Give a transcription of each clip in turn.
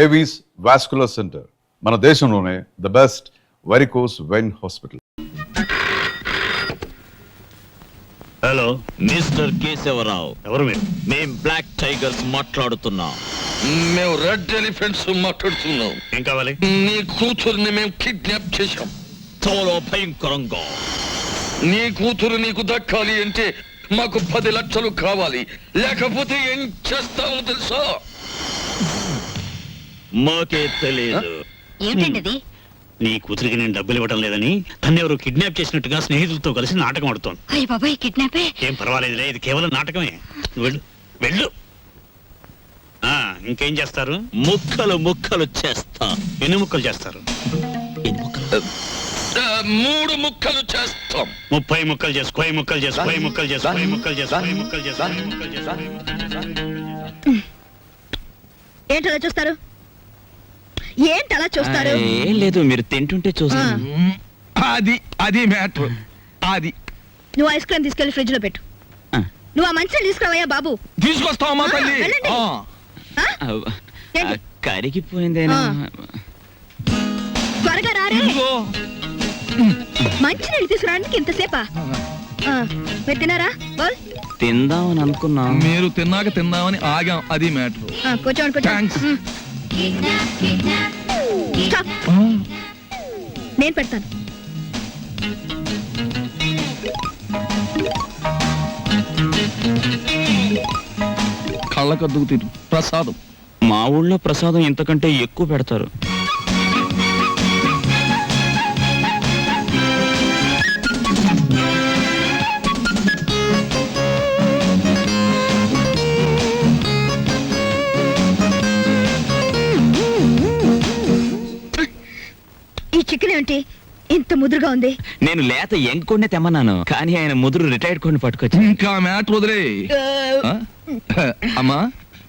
Avis vascular centre మన దేశంలోనే the best varicose vein hospital. Hello mister Keshavarao. ఎవరు మీరు? మేం బ్లాక్ టైగర్స్ మాట్లాడుతున్నాం. మేము రెడ్ ఎలిఫెంట్స్ మాట్లాడుతున్నాం. ఏం కావాలి? నీ కూతురుని మేము కిడ్నాప్ చేశాం. చాలా భయంకరంగా. నీ కూతురు నీకు దక్కాలి అంటే మాకు 10 లక్షలు కావాలి, లేకపోతే ఏం చేస్తామో తెలుసా? మాకే తెలియదు. ఏమిటండి? నీ కూతురికి నేను డబ్బులు ఇవ్వడం లేదని తను ఎవరు కిడ్నాప్ చేసినట్టుగా స్నేహితులతో కలిసి నాటకం ఆడుతోంది. అయ్య బాబాయ్, కిడ్నాపే? ఏం పర్వాలేదులే, ఇది కేవలం నాటకమే. వెళ్ళు వెళ్ళు. ఇంకేం చేస్తారు? ముక్కలు ముక్కలు చేస్తా. ఎన్ని ముక్కలు చేస్తారు? 3 ముక్కలు చేస్తాం. 30 ముక్కలు చేసు. 10 ముక్కలు చేసు. 10 ముక్కలు చేసు. 10 ముక్కలు చేసు. 10 ముక్కలు చేసు. 10 ముక్కలు చేసు. ఏంటలా చూస్తారు? ఏంటలా చూస్తారు? ఏం లేదు, మీరు తింటుంటే చూస్తాను. అది మ్యాటర్. అది నువ్వు ఐస్ క్రీమ్ తీసుకెళ్లి ఫ్రిడ్జ్ లో పెట్టు. నువ్వు ఆ మంచిని తీసుకురావయ్యా బాబు. తీసుకొస్తావమ్మా తల్లి. వెళ్ళండి. ఏంటి? కరిగిపోయిందేనా? త్వరగా రారే. మంచి నీళ్ళు తీసుకురావడానికి ఇంతసేపా? మీరు తిన్నారా? తిందామని అనుకున్నాం. మీరు తిన్నాక తిందామని ఆగాం. అది మ్యాటర్. కూర్చోండి థాంక్స్. నేను పెడతాను. కళ్ళకద్దుకు తిరు ప్రసాదం. మా ఊళ్ళో ప్రసాదం ఇంతకంటే ఎక్కువ పెడతారు. ఈ చికెన్ ఏంటి ఇంత ముదురుగా ఉంది? నేను లేత ఎంకొండే తెమ్మన్నాను, కానీ ఆయన ముదురు రిటైర్డ్ కొన్ని పట్టుకొచ్చి. ఇంకా మ్యాటర్ వదిలే. అమ్మా,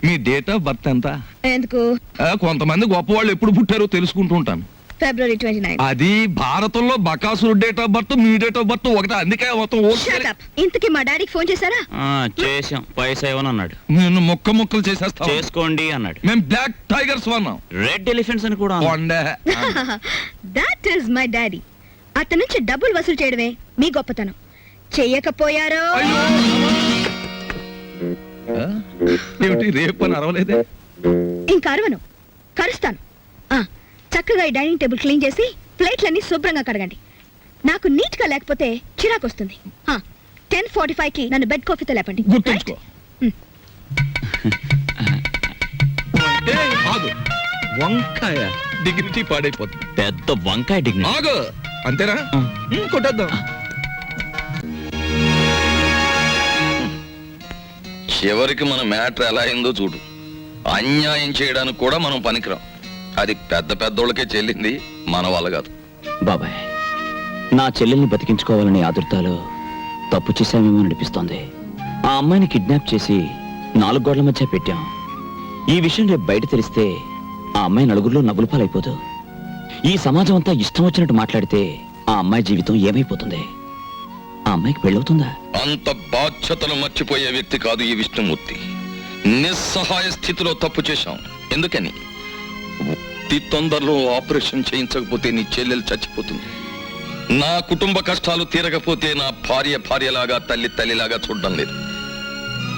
మీ డేట్ ఆఫ్ బర్త్ ఎంత? ఎందుకు? కొంతమంది గొప్పవాళ్ళు ఎప్పుడు పుట్టారో తెలుసుకుంటూ ఉంటాను. February 29. అది భారతంలో బకాసురు డేట్ ఆఫ్ బర్త్, మీ డేట్ ఆఫ్ బర్త్ ఒకటే. అందుకే మొత్తం Shut up. ఇంతకీ మా డాడీకి ఫోన్ చేశారా? చేసాం. పైసా ఇవ్వను అన్నాడు. నేను ముక్కలు చేసేస్తా. చేసుకోండి అన్నాడు. మేము బ్లాక్ టైగర్స్ వన్నాం. రెడ్ ఎలిఫెంట్స్ అని కూడా That is my daddy. అతని నుంచి డబ్బులు వసూలు చేయడమే మీ గొప్పతనం. చెయ్యకపోయారో ఏమిటి రేపు అని అరవలేదే? ఇంకా అరవను, కరుస్తాను. చక్కగా ఈ డైనింగ్ టేబుల్ క్లీన్ చేసి ప్లేట్లన్నీ శుభ్రంగా కడగండి. నాకు నీట్ గా లేకపోతే చిరాకు వస్తుంది. 10:45కి నన్ను బెడ్ కాఫీతో లేపండి. గుర్తుంచుకో. వంకాయ డిగ్నిటీ పాడైపోతుంది. పెద్ద వంకాయ డిగ్నిటీ. ఆగు. అంతేనా? కొట్టేద్దాం. చివరికి మన మ్యాటర్ ఎలా అయిందో చూడు. అన్యాయం చేయడానికి కూడా మనం పనికిరాం. అది పెద్దోళ్ళకే చెల్లింది, మన వల్ల కాదు. బాబాయ్, నా చెల్లెల్ని బతికించుకోవాలని ఆదుర్తాలో తప్పు చేశామేమో అనిపిస్తోంది. ఆ అమ్మాయిని కిడ్నాప్ చేసి 4 గోడల మధ్య పెట్టాం. ఈ విషయం రేపు బయట తెలిస్తే ఆ అమ్మాయి నలుగురిలో నవ్వుల పాలైపోదు. ఈ సమాజం అంతా ఇష్టం వచ్చినట్టు మాట్లాడితే ఆ అమ్మాయి జీవితం ఏమైపోతుంది? ఆ అమ్మాయికి పెళ్ళవుతుందా? అంత బాధ్యతలు మర్చిపోయే వ్యక్తి కాదు ఈ విష్ణుమూర్తి. నిస్సహాయ స్థితిలో తప్పు చేశాం. ఎందుకని? తొందరలో ఆపరేషన్ చేయించకపోతే నీ చెల్లెలు చచ్చిపోతుంది. నా కుటుంబ కష్టాలు తీరకపోతే నా భార్యలాగా తల్లిలాగా చూడడం లేదు.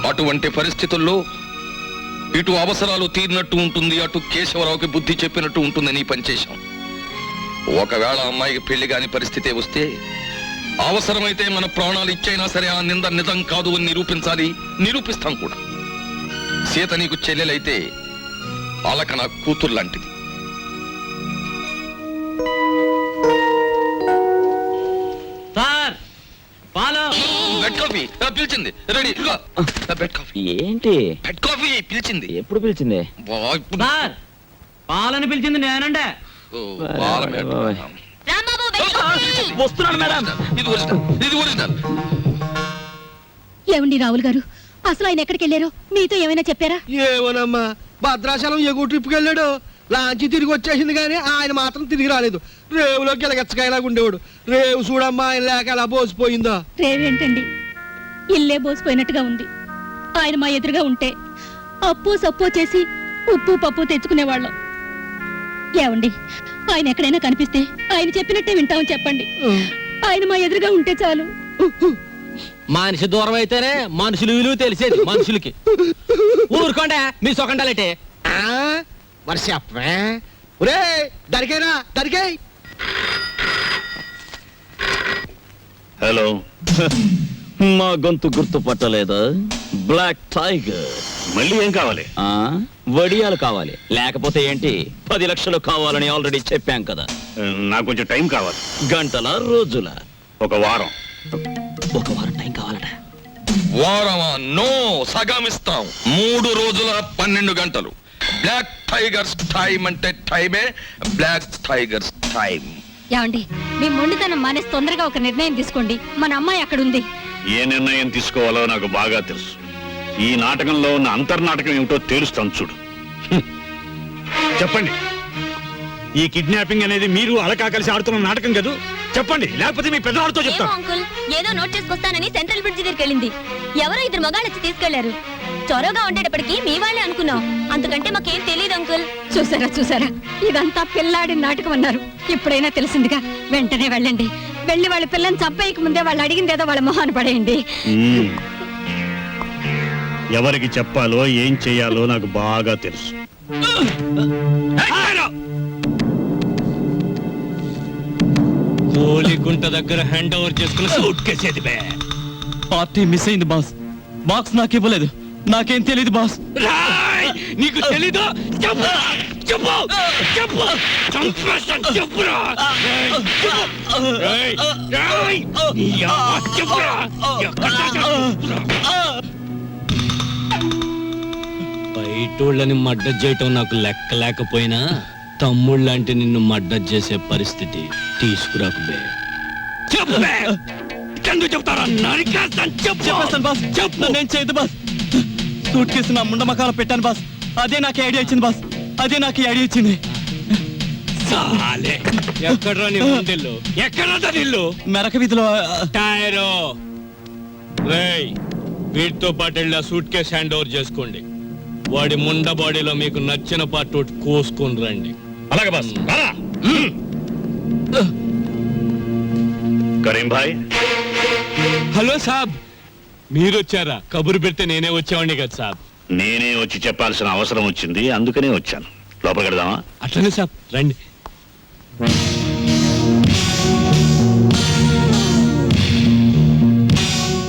అటువంటి పరిస్థితుల్లో ఇటు అవసరాలు తీరినట్టు ఉంటుంది, అటు కేశవరావుకి బుద్ధి చెప్పినట్టు ఉంటుందని పనిచేశాం. ఒకవేళ అమ్మాయికి పెళ్లి కాని పరిస్థితే వస్తే అవసరమైతే మన ప్రాణాలు ఇచ్చైనా సరే ఆ నింద నిజం కాదు అని నిరూపిస్తాం కూడా. సీత నీకు చెల్లెలైతే అలక నా కూతురు లాంటిది. పిలిచింది. రెడీ. Bed coffee. ఏంటి బెడ్ కాఫీ పిలిచింది. ఎప్పుడు పిలిచింది? పాలని పిలిచింది నేనండే. వస్తున్నాను మేడం. ఇది ఒరిజినల్. ఏమండి రావుల్ గారు, అసలు ఆయన ఎక్కడికి వెళ్ళారో మీతో ఏమైనా చెప్పారా? ఏమోనమ్మా, భద్రాచలం ఎగువ ట్రిప్కి వెళ్ళాడు. లాంచి తిరిగి వచ్చేసింది కానీ ఆయన మాత్రం తిరిగి రాలేదు. రేవులో గిలగచ్చకాయలాగా ఉండేవాడు. రేవు చూడమ్మా, ఆయన లేక ఎలా బోసిపోయిందో. రేవేంటండి, ఇల్లే బోసిపోయినట్టుగా ఉంది. ఆయన మా ఎదురుగా ఉంటే అప్పు సప్పు చేసి ఉప్పు పప్పు తెచ్చుకునేవాళ్ళం. ఏమండి ఆయన ఎక్కడైనా కనిపిస్తే ఆయన చెప్పినట్టే వింటామని చెప్పండి. ఆయన మా ఎదురుగా ఉంటే చాలు. మనిషి దూరం అయితేనే మనుషులు విలువ తెలిసేది మనుషులకి. ఊరుకోండా మీ సొకండాలంటే. మరి చెప్పే ఒరే దరికేరా దరికే. హలో, మా గొంతు గుర్తుపట్టలేదా? Black tiger. మళ్ళీ ఏం కావాలి? వడియాలు కావాలి. లేకపోతే ఏంటి, 10 లక్షలు కావాలని ఆల్రెడీ చెప్పాం కదా. నాకు కొంచెం టైం కావాలి. గంటల రోజుల? ఒక వారం. ఒక వారం టైం కావాలట. వారమా? నో, సగం ఇస్తాం. 3 రోజుల 12 గంటలు. బ్లాక్ టైగర్స్ టైం అంటే టైమే. Black tigers time. ఏమండి మీ మొండితనం మానేసి తొందరగా ఒక నిర్ణయం తీసుకోండి. మన అమ్మాయి అక్కడ ఉంది. ఏ నిర్ణయం తీసుకోవాలో నాకు బాగా తెలుసు. ఈ నాటకంలో ఉన్న అంతర్నాటకం ఏమిటో తేలుస్తాను చూడు. చెప్పండి, ఈ కిడ్నాపింగ్ అనేది మీరు అలకా కలిసి ఆడుతున్న నాటకం కదా? చెప్పండి, లేకపోతే మీ పెద్దవాళ్ళతో చెప్తాను. అంకుల్ ఏదో నోట్ చేసుకొస్తానని సెంట్రల్ బ్రిడ్జ్ దగ్గరికి వెళ్ళింది. ఎవరో 2 మగాళ్ళు వచ్చి తీసుకెళ్లారు. చొరవగా ఉండేటప్పటికి మీ వాళ్ళే అనుకున్నాం. అంతకంటే మాకేం తెలియదు అంకుల్. చూసారా ఇదంతా పిల్లాడి నాటకం అన్నారు. ఇప్పుడైనా తెలిసిందిగా. వెంటనే వెళ్ళండి. వెళ్ళి వాళ్ళ పిల్లని చంపేయక ముందే వాళ్ళు అడిగిందేదో వాళ్ళ మొహాన్ని పడేయండి. ఎవరికి చెప్పాలో ఏం చెయ్యాలో నాకు బాగా తెలుసు. గోలిగుంట దగ్గర హ్యాండ్ ఓవర్ చేసుకుని సూట్ కేసేది బే. పార్టీ మిస్ అయింది బాస్. బాక్స్ నాకు ఇవ్వలేదు. నాకేం తెలియదు బాస్. నీకు తెలీదు? చెప్పు చెప్పు చెప్పు చెప్పురా. బయటోళ్ళని మడ్డ చేయటం నాకు లెక్క లేకపోయినా తమ్ముళ్ళంటే నిన్ను మడ్డ చేసే పరిస్థితి తీసుకురాకు బే. చెప్పు బే. ఎందుకు చెప్తారా? చెప్పేస్తాను బాస్. చెప్పు. నేను చేయదు బాస్. సూట్ కేసు నా ముండ మకాల పెట్టాను బాస్. అదే నాకు ఐడియా ఇచ్చింది బాస్. అదే నాకు ఐడియా ఇచ్చింది. ఎక్కడ్రా నీ ముండిల్లు? ఎక్కడ్రా నిల్లు? మెరక వీధిలో. టైరో రేయ్, వీటితో పాటు వెళ్ళి ఆ సూట్ కేసు హ్యాండ్ ఓవర్ చేసుకోండి. వాడి ముండ బాడీలో మీకు నచ్చిన పార్ట్ ఒకటి కోసుకొని రండి. అలాగే బాస్. కరీం భాయ్. హలో సాబ్, మీరు వచ్చారా? కబురు పెడితే నేనే వచ్చేవాడిని కదా సాబ్. నేనే వచ్చి చెప్పాల్సిన అవసరం వచ్చింది, అందుకనే వచ్చాను. లోపలికి వెళ్దామా? అట్లనే సాబ్, రండి.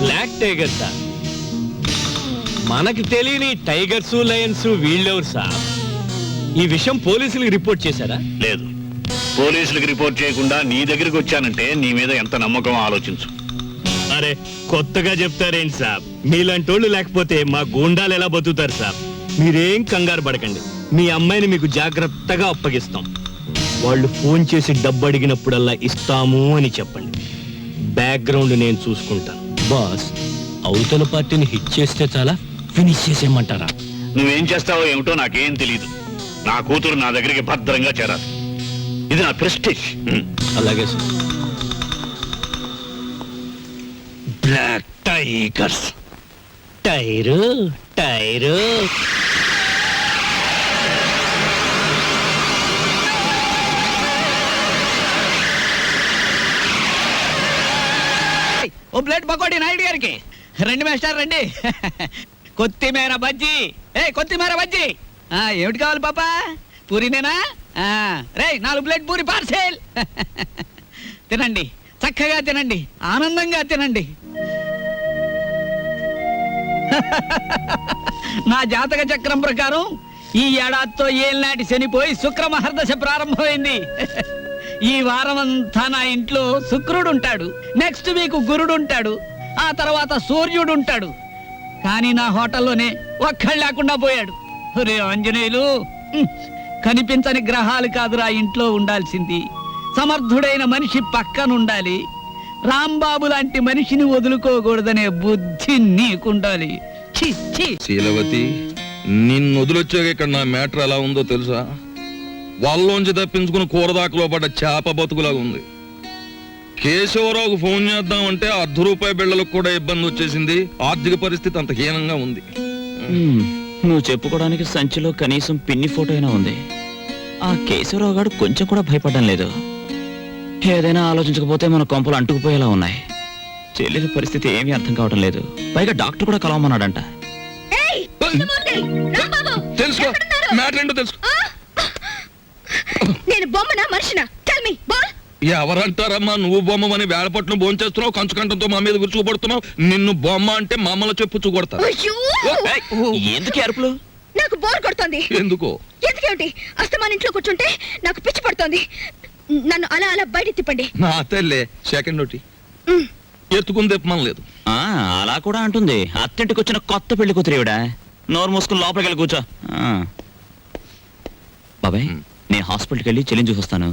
Black tiger sir. మనకి తెలియని టైగర్స్ లయన్స్ వీళ్ళెవరు సార్? ఈ విషయం పోలీసులకు రిపోర్ట్ చేశారా? లేదు. పోలీసులకు రిపోర్ట్ చేయకుండా నీ దగ్గరికి వచ్చానంటే నీ మీద ఎంత నమ్మకం ఆలోచించు. అరే కొత్తగా చెప్తారేంటి సాబ్? మీలాంటోళ్ళు లేకపోతే మా గూండాలు ఎలా బతుకుతారు సాబ్? మీరేం కంగారు పడకండి. మీ అమ్మాయిని మీకు జాగ్రత్తగా అప్పగిస్తాం. వాళ్ళు ఫోన్ చేసి డబ్బు అడిగినప్పుడల్లా ఇస్తాము అని చెప్పండి. బ్యాక్గ్రౌండ్ నేను చూసుకుంటాను. బాస్, అవతల పార్టీని హిట్ చేస్తే చాలా ఫినిష్ చేసేయమంటారా? నువ్వేం చేస్తావో ఏమిటో నాకేం తెలీదు. నా కూతురు నా దగ్గరికి భద్రంగా చేరాలి. ఇది నా ప్రెస్టేజ్. అలాగే sir. Black tigers. Tyre tyre. ఓ ప్లేట్ పకోడీ నాయుడు గారికి. రండి మేస్టర్ రండి. కొత్తిమీర బజ్జీ. కొత్తిమీర బజ్జీ. ఏమిటి కావాలి పాపా? పూరినేనా? రే 4 ప్లేట్ పూరి పార్సెల్. తినండి, చక్కగా తినండి, ఆనందంగా తినండి. నా జాతక చక్రం ప్రకారం ఈ ఏడాదితో ఏళ్ళనాటి శనిపోయి శుక్ర మహర్దశ ప్రారంభమైంది. ఈ వారం అంతా నా ఇంట్లో శుక్రుడు ఉంటాడు. నెక్స్ట్ వీక్ గురుడు ఉంటాడు. ఆ తర్వాత సూర్యుడు ఉంటాడు. కానీ నా హోటల్లోనే ఒక్కడు లేకుండా పోయాడు. రే ఆంజనేయులు, కనిపించని గ్రహాలు కాదురా ఇంట్లో ఉండాల్సింది. సమర్థుడైన మనిషి పక్కనుండాలి. రాంబాబు లాంటి మనిషిని వదులుకోకూడదనే బుద్ధి నీకుండాలి. ఛీ ఛీ. శీలవతి, నిన్ను వదిలొచ్చాక ఇక్కడ నా మ్యాటర్ ఎలా ఉందో తెలుసా? వాళ్ళలోంచి తప్పించుకుని కూరదాకలో పడ్డ చేప బతుకులాగా ఉంది. కేశవరావుకు ఫోన్ చేద్దామంటే ₹1/2 బిళ్ళలకు కూడా ఇబ్బంది వచ్చేసింది. ఆర్థిక పరిస్థితి అంత హీనంగా ఉంది. నువ్వు చెప్పుకోవడానికి సంచిలో కనీసం పిన్ని ఫోటో అయినా ఉంది. ఆ కేశవరావు గారు కొంచెం కూడా భయపడడం లేదు. ఏదైనా ఆలోచించకపోతే మన కొంపలు అంటుకుపోయేలా ఉన్నాయి. చెల్లెలి పరిస్థితి ఏమీ అర్థం కావడం లేదు. పైగా డాక్టర్ కూడా కలవమన్నాడంట. ఏయ్, కృష్ణమూర్తి, రాంబాబు, తెలుసుకో ఎక్కడున్నారు? మ్యాటర్ ఏంటో తెలుసుకో. ఆ? నేను బొమ్మనా మనిషినా? టెల్ మీ బోల్. ఎవరంటారమ్మా నువ్వు బొమ్మని వేళపట్నం భోంచేస్తున్నావు, కంచుకంఠంతో మా మీద విరుచుకుపడుతున్నావు. నిన్ను బొమ్మ అంటే మమ్మల్ని చెప్పు చూకొడతా. అయ్యో, ఎందుకు ఈ అరుపులు? నాకు బోర్ కొడుతోంది. ఎందుకో ఎందుకేమిటి? అస్తమాన్ ఇంట్లో కూర్చుంటే నాకు పిచ్చి పడుతోంది. నన్ను అలా అలా బయట తిప్పండి. నా తెల్లే సెకండ్ నోటి ఉమ్. ఎత్తుకుని తెప్పమని లేదు. ఆ, అలా కూడా అంటుంది. అత్తింటికి వచ్చిన కొత్త పెళ్లి కూతురు ఈవిడ. నోరు మూసుకుని లోపలికి వెళ్ళి కూర్చో. బాబాయ్, నేను హాస్పిటల్కి వెళ్ళి చెల్లిని చూసొస్తాను.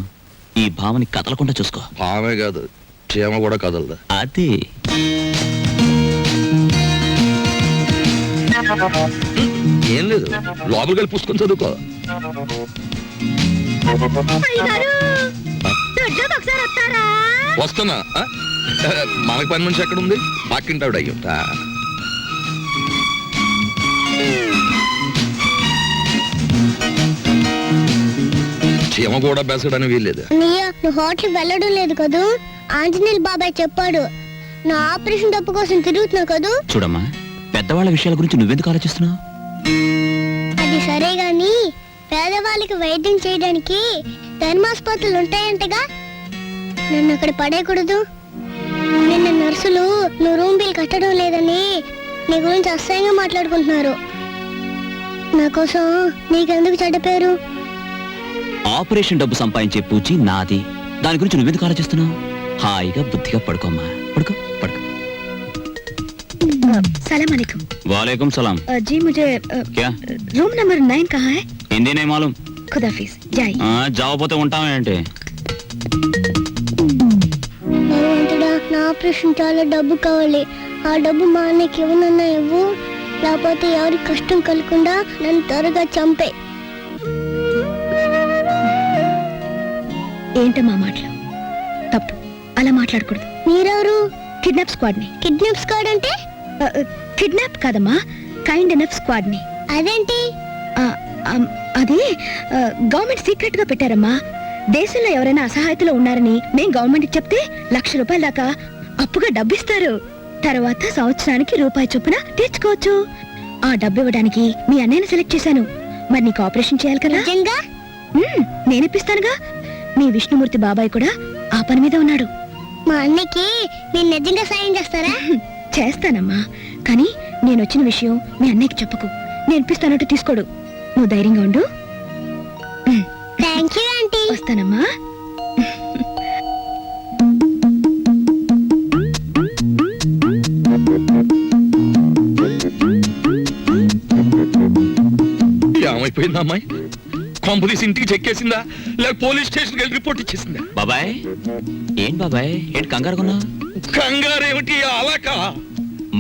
ఈ భావని కదలకుండా చూసుకో. ఆమె కాదు చీమ కూడా కదలదా. అది ఏం లేదు, లోపలికి వెళ్ళి పుస్తకం చదువుకో. అయ్యగారు, దొడ్లోకి ఒకసారి వస్తారా? వస్తున్నా. ఆ? మనకి పని మనిషి ఎక్కడ ఉంది? పక్కింటావిడ అయ్యుంటా. చీమ కూడా బెసడని వీల్లేదు. అన్నయ్య, నువ్వు హోటల్ వెళ్ళడం లేదు కదూ? ఆంజనేయులు బాబాయ్ చెప్పాడు. నా ఆపరేషన్ డబ్బు కోసం తిరుగుతున్నావు కదూ? చూడమ్మా, పెద్దవాళ్ళ విషయాల గురించి నువ్వెందుకు ఆలోచిస్తున్నావు? అది సరే గాని పేదవాళ్ళకి వైద్యం చేయడానికి ధర్మాసుపత్రులు ఉంటాయంటగా, నన్ను అక్కడ పడేయకూడదు. నిన్న నర్సులు నువ్వు రూమ్ బిల్ కట్టడం లేదని నీ గురించి అసహ్యంగా మాట్లాడుకుంటున్నారు. నా కోసం నీకెందుకు చెడ్డ పేరు? ఆపరేషన్ డబ్బు సంపాదించే పూచి నాది. దాని గురించి నువ్వెందుకు ఆలోచిస్తున్నావు? హాయిగా బుద్ధిగా పడుకోమ్మా. పడుకో పడుకో. सलाम अलैकुम। वालेकुम सलाम। जी मुझे क्या? रूम नंबर 9 कहाँ है? हिंदी नहीं मालूम। खुदाफिज, जाइए। जाओ పోతే ఉంటామేంటి? భగవంతుడా, నా ఆపరేషన్ చాలా డబ్బు కావాలి. ఆ డబ్బు మా అన్నకి ఇవ్వనన్నా ఇవ్వు, లేకపోతే ఎవరికి కష్టం కలగకుండా నన్ను త్వరగా చంపే. ఏంటమ్మా మాటలు? తప్పు, అలా మాట్లాడకూడదు. మీరెవరు? కిడ్నాప్ స్క్వాడ్ ని. కిడ్నాప్ స్క్వాడ్ అంటే? కిడ్నాప్ కాదమ్మా, కైండ్ ఎనఫ్ స్క్వాడ్ ని. అదేంటి? అది గవర్నమెంట్ సీక్రెట్ గా పెట్టారమ్మా. దేశంలో ఎవరైనా అసహాయతలో ఉన్నారని మేం గవర్నమెంట్ చెప్తే ₹1,00,000 దాకా అప్పుగా డబ్బిస్తారు. తర్వాత సంవత్సరానికి రూపాయి చొప్పున తీర్చుకోవచ్చు. ఆ డబ్బు ఇవ్వడానికి మీ అన్నయ్యని సెలెక్ట్ చేశాను. మరి నీకు ఆపరేషన్ చేయాలి కదా? నిజంగా? నేనిప్పిస్తానుగా. మీ విష్ణుమూర్తి బాబాయ్ కూడా ఆ పని మీద ఉన్నాడు. మా అన్నకి నేను నిజంగా సాయం చేస్తారా? చేస్తానమ్మా, కానీ నేను వచ్చిన విషయం మీ అన్నయ్యకి చెప్పకు. నేను ఇప్పిస్తానంటూ తీసుకోడు. నువ్వు ధైర్యంగా ఉండు. Thank you aunty. వస్తానమ్మా. ఏమైపోయిందా అమ్మాయి? కొంపదీసి ఇంటికి చెక్కేసిందా, లేక పోలీస్ స్టేషన్కి వెళ్ళి రిపోర్ట్ ఇచ్చేసిందా? బాబాయ్, ఏం బాబాయ్ ఏంటి కంగారుకున్నావు? కంగారేమిటి? అలాక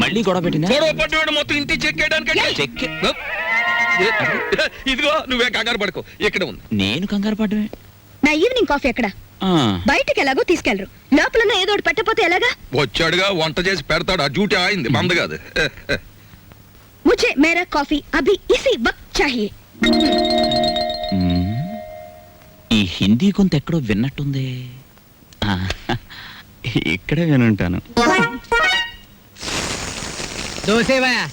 మళ్ళీ గొడవ పెట్టిందా? గొడవ పడ్డవాడు మొత్తం ఇంటికి చెక్కేయడానికి. చెక్ ఇదిగో నువ్వే కంగారు పడుకో, ఇక్కడ ఉంది. నేను కంగారు పడ్డమే. నా ఈవినింగ్ కాఫీ ఎక్కడ? బయటకి ఎలాగో తీసుకెళ్లరు. లోపల ఏదో ఒకటి పెట్టకపోతే ఎలాగా? వచ్చాడుగా, వంట చేసి పెడతాడు. ఆ డ్యూటీ ఆయింది, మంద కాదు. ముझे मेरा कॉफी अभी इसी वक्त चाहिए। ఈ హిందీ కొంత ఎక్కడో విన్నట్టుంది. ఇక్కడే వినుంటాను. దోసేవయ్యా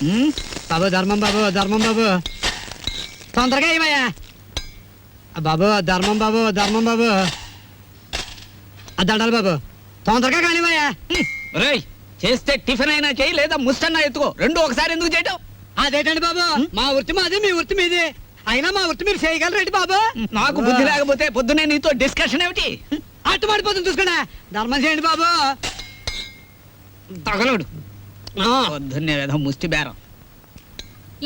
బాబు, ధర్మం బాబు, ధర్మం బాబు, తొందరగా ఇవయ్యా బాబు, ధర్మం బాబు, ధర్మం బాబు, దండాలి బాబు, తొందరగా కానివయ్యా. రేయ్, చేస్తే టిఫిన్ అయినా చేయి, లేదా ముస్తన్నా ఎత్తుకో. రెండు ఒకసారి ఎందుకు చేయటం? అదేటండి బాబు, మా వృత్తి మాది, మీ వృత్తి మీది. అయినా మా వృత్తి మీరు చేయగలరేంటి బాబు? నాకు బుద్ధి లేకపోతే పొద్దునే నీతో డిస్కషన్ ఏమిటి? అట్టు పడిపోతుంది, చూసుకోండి. ధర్మం చేయండి బాబు. తగలడు పొద్దున్నే ఏదో ముష్టి బేరం.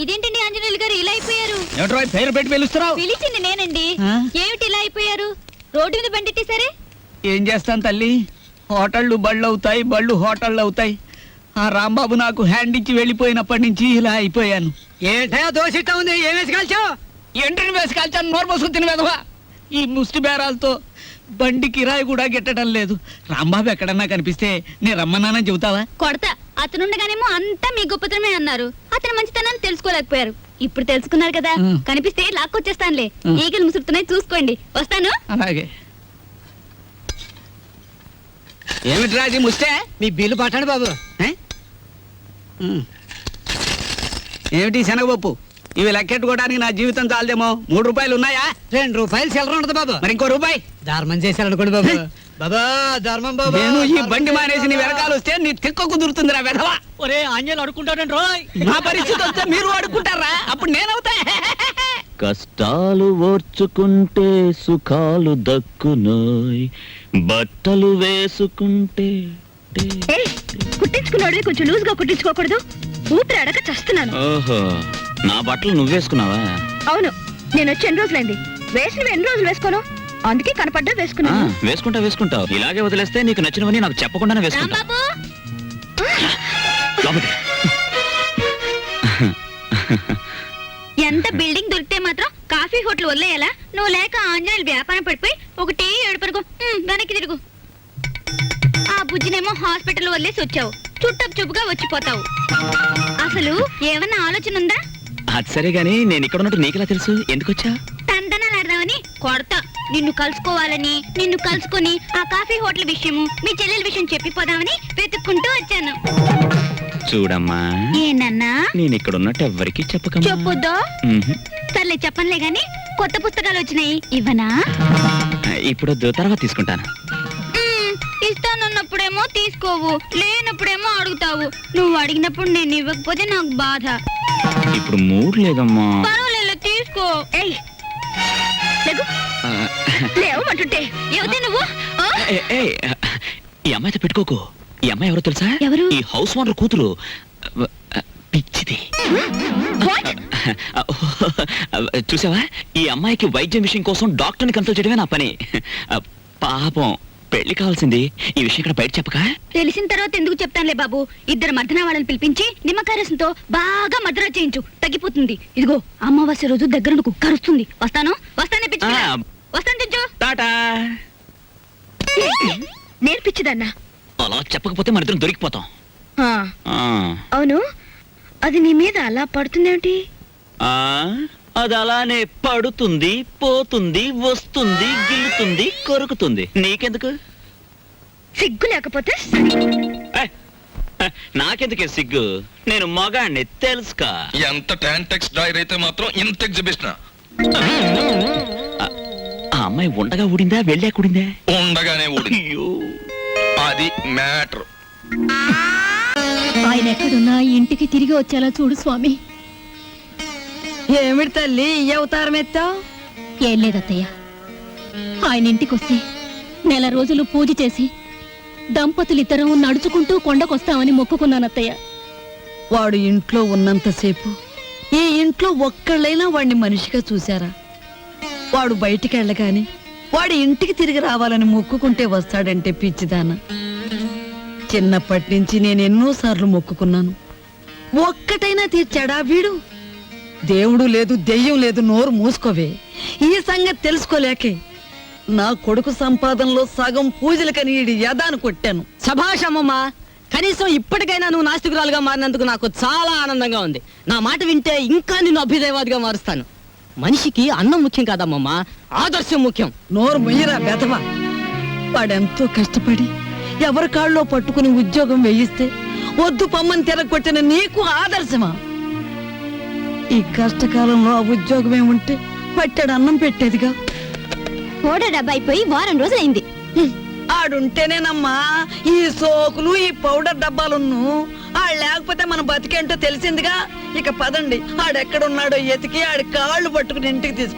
ఇదేంటండి ఆంజనేయులు గారు ఇలా అయిపోయారు? ఏమిట్రా పేరు పెట్టి పిలుస్తున్నావు? పిలిచింది నేనండి. ఆ? ఏమిటి ఇలా అయిపోయారు? రోడ్డు మీద బండెట్టేశారే? ఏం చేస్తాను తల్లి, హోటళ్ళు బళ్ళు అవుతాయి, బళ్ళు హోటళ్ళు అవుతాయి. ఆ రాంబాబు నాకు హ్యాండ్ ఇచ్చి వెళ్ళిపోయినప్పటి నుంచి ఇలా అయిపోయాను. ఏంటో దోషిట్ట ఉంది, ఏం వేసి కాల్చావు? ఏంటని వేసి కాల్చాను? నోరు మూసుకుని తిని వెధవా. ఈ ముష్టి బేరాలతో బండి కిరాయి కూడా గిట్టడం లేదు. రాంబాబు ఎక్కడన్నా కనిపిస్తే నేను రమ్మన్నానని చెబుతావా? కొడతా. అతనుండగానేమో అంతా మీ గొప్పతనమే అన్నారు. అతని మంచితనాన్ని తెలుసుకోలేకపోయారు. ఇప్పుడు తెలుసుకున్నారు కదా కనిపిస్తే లాక్కొచ్చేస్తానులే ఈగలు ముసురుతున్నాయి చూసుకోండి వస్తాను అలాగే ఏమిట్రా అది ముస్తే మీ బిల్లు పట్టండి బాబు. ఏమిటి శనగపప్పు ఇవి లెక్కెట్టుకోవడానికి నా జీవితం చాలదేమో 3 రూపాయలు ఉన్నాయా? 2 రూపాయలు చిల్లర ఉండదు బాబు. మరి ఇంకో రూపాయి ధర్మం చేశారనుకోండి బాబు. బాబా ధర్మం బాబు. నేను ఈ బండి మానేసి నీ వెనకాల వస్తే నీ తిక్క కుదురుతుందిరా వెధవా. ఒరే ఆంజనేయులు అడుకుంటాడండి రోయ్. నా పరిస్థితి వస్తే మీరు అడుక్కుంటారా? అప్పుడు నేనవుతా. కష్టాలు ఓర్చుకుంటే సుఖాలు దక్కునోయ్ బట్టలు వేసుకుంటే కుట్టించుకున్నాడు కొంచెం లూజ్ గా కుట్టించుకోకూడదు ఊపిరి అడక చస్తున్నాను ఓహో నా బట్టలు నువ్వేసుకున్నావా? అవును నేను వచ్చి ఎన్ని రోజులైంది వేసినవి ఎన్ని రోజులు వేసుకోను అందుకే కనపడ్డా వేసుకున్నాను వేసుకుంటావు ఇలాగే వదిలేస్తే నీకు నచ్చినవని నాకు చెప్పకుండానే వేసుకుంటా. లోపలికి. ఎంత బిల్డింగ్ దొరికితే మాత్రం కాఫీ హోటల్ వదిలేయాలా నువ్వు లేక ఆంజనేయులు వ్యాపారం పడిపోయి ఒకటి ఏడుపరుగు వెనక్కి తిరుగు ఆ బుజ్జినేమో హాస్పిటల్ వదిలేసి వచ్చావు చుట్టపు చూపుగా వచ్చిపోతావు అసలు ఏమన్నా ఆలోచన ఉందా? అది సరే గాని నేను ఇక్కడ ఉన్నట్టు నీకెలా తెలుసు? ఎందుకు వచ్చా? తందనాలాడదామని కొడతా నిన్ను కలుసుకోవాలని నిన్ను కలుసుకొని ఆ కాఫీ హోటల్ విషయము మీ చెల్లెల విషయం చెప్పిపోదామని వెతుక్కుంటూ వచ్చాను. చూడమ్మా ఏనన్నా నేను ఇక్కడ ఉన్నట్టు ఎవ్వరికి చెప్పకమ్మా. చెప్పుద్దో సర్లే చెప్పనులే గాని కొత్త పుస్తకాలు వచ్చినాయి ఇవ్వనా? ఇప్పుడు తర్వాత తీసుకుంటాను. ఇస్తానన్నప్పుడేమో తీసుకోవు లేనప్పుడేమో అడుగుతావు నువ్వు అడిగినప్పుడు నేను ఇవ్వకపోతే నాకు బాధ. ఇప్పుడు మూడు లేదమ్మా. పర్వాలేదు తీసుకో. లేవమంటుంటే ఎవతే నువ్వు? ఈ అమ్మాయితో పెట్టుకోకు. ఈ అమ్మాయి ఎవరో తెలుసా? ఎవరు? ఈ హౌస్ ఓనర్ కూతురు. పిచ్చిది. చూసావా ఈ అమ్మాయికి వైద్యం విషయం కోసం డాక్టర్ని కన్సల్ట్ చేయడమే నా పని. పాపం పెళ్లి కావాల్సింది ఈ విషయం ఇక్కడ బయట చెప్పక. తెలిసిన తర్వాత ఎందుకు చెప్తానులే బాబు. ఇద్దరు మర్దన వాళ్ళని పిలిపించి నిమ్మకాయ రసంతో బాగా మర్దన చేయించు తగ్గిపోతుంది. ఇదిగో అమావాస్య రోజు దగ్గర కుక్క అరుస్తుంది. వస్తాను వస్తాను తెచ్చు. టాటా. నేర్పించదన్నా అలా చెప్పకపోతే మన ఇద్దరం దొరికిపోతాం. అవును అది నీ మీద అలా పడుతుందేమిటి? అది అలానే పడుతుంది పోతుంది వస్తుంది గిల్లుతుంది కొరుకుతుంది. నీకెందుకు? సిగ్గు లేకపోతే నాకెందుకే సిగ్గు? నేను మగాణ్ణి తెలుసుకా. ఎంత టాంటెక్స్ డ్రైర్ అయితే మాత్రం ఇంత ఎగ్జిబిషన్. ఆ అమ్మాయి ఉండగా ఊడిందా వెళ్ళా కూడిందా? ఉండగానే ఊడి. అది మ్యాటర్. ఆయన ఎక్కడున్నా ఇంటికి తిరిగి వచ్చేలా చూడు స్వామి. ఏమిటి తల్లి ఈ అవతారం ఎత్తావు? ఏం లేదత్తయ్య ఆయన ఇంటికి వస్తే 1 రోజులు పూజ చేసి దంపతులిద్దరం నడుచుకుంటూ కొండకొస్తామని మొక్కుకున్నానత్తయ్య. వాడు ఇంట్లో ఉన్నంతసేపు ఈ ఇంట్లో ఒక్కళ్ళైనా వాడిని మనిషిగా చూశారా? వాడు బయటికి వెళ్ళగాని వాడి ఇంటికి తిరిగి రావాలని మొక్కుకుంటే వస్తాడంటే పిచ్చిదాన. చిన్నప్పటి నుంచి నేను ఎన్నోసార్లు మొక్కుకున్నాను. ఒక్కటైనా తీర్చాడా వీడు? దేవుడు లేదు దెయ్యం లేదు నోరు మూసుకోవే. ఈ సంగతి తెలుసుకోలేకే నా కొడుకు సంపాదనలో సగం పూజలకని ఈడి యదాను కొట్టాను. సభాషమ్మమ్మా కనీసం ఇప్పటికైనా నువ్వు నాస్తికురాలుగా మారినందుకు నాకు చాలా ఆనందంగా ఉంది. నా మాట వింటే ఇంకా నిన్ను అభ్యుదయవాదిగా మారుస్తాను. మనిషికి అన్నం ముఖ్యం కాదమ్మమ్మా ఆదర్శం ముఖ్యం. నోరు మొయ్యరా బెదవా. వాడెంతో కష్టపడి ఎవరి కాళ్ళలో పట్టుకుని ఉద్యోగం వేయిస్తే వద్దు పమ్మని తిరగొట్టిన నీకు ఆదర్శమా? ఈ కష్టకాలంలో ఆ ఉద్యోగమే ఉంటే పట్టాడు అన్నం పెట్టేదిగా. ఓడ డబ్బా అయిపోయి వారం రోజులైంది. ఆడుంటేనేనమ్మా ఈ సోకులు ఈ పౌడర్ డబ్బాలున్ను. ఆడు లేకపోతే మన బతికేంటో తెలిసిందిగా. ఇక పదండి ఆడెక్కడున్నాడో ఎతికి ఆడి కాళ్ళు పట్టుకుని ఇంటికి తీసుకు